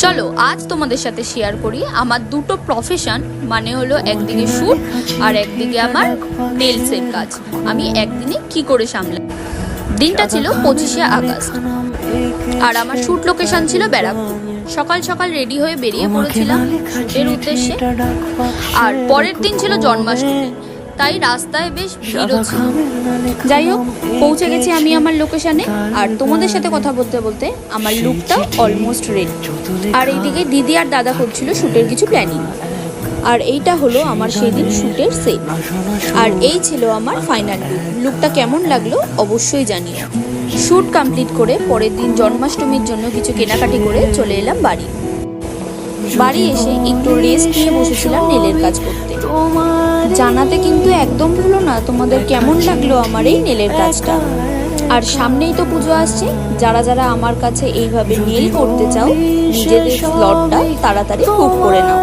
চলো আজ তোমাদের সাথে শেয়ার করি আমার দুটো প্রফেশন, মানে হলো একদিকে শুট আর একদিকে আমার নেলসের কাজ। আমি একদিনে কি করে সামলাই। দিনটা ছিল 25শে আগস্ট আর আমার শুট লোকেশন ছিল ব্যারাকপুর। সকাল সকাল রেডি হয়ে বেরিয়ে পড়েছিলাম শুটের উদ্দেশ্যে। আর পরের দিন ছিল জন্মাষ্টমী, তাই রাস্তায় বেশ ভিড়ও ছিল। যাই হোক, পৌঁছে গেছি আমি আমার লোকেশনে। আর তোমাদের সাথে কথা বলতে বলতে আমার লুকটা অলমোস্ট রেডি। আর এইদিকে দিদি আর দাদা করছিল শুটের কিছু প্ল্যানিং। আর এইটা হলো আমার সেই দিন শুটের সেট। আর এই ছিল আমার ফাইনাল লুক। লুকটা কেমন লাগলো অবশ্যই জানিও। শুট কমপ্লিট করে পরের দিন জন্মাষ্টমীর জন্য কিছু কেনাকাটি করে চলে এলাম বাড়ি। বাড়ি এসে একটু রেস্ট নিয়ে বসেছিলাম নেলের কাজ করতে। জানাতে কিন্তু একদম ভুলো না তোমাদের কেমন লাগলো আমার এই নেলের কাজটা। আর সামনেই তো পুজো আসছে, যারা যারা আমার কাছে এইভাবে নেল করতে চাও নিজেদের স্লটটা তাড়াতাড়ি বুক করে নাও।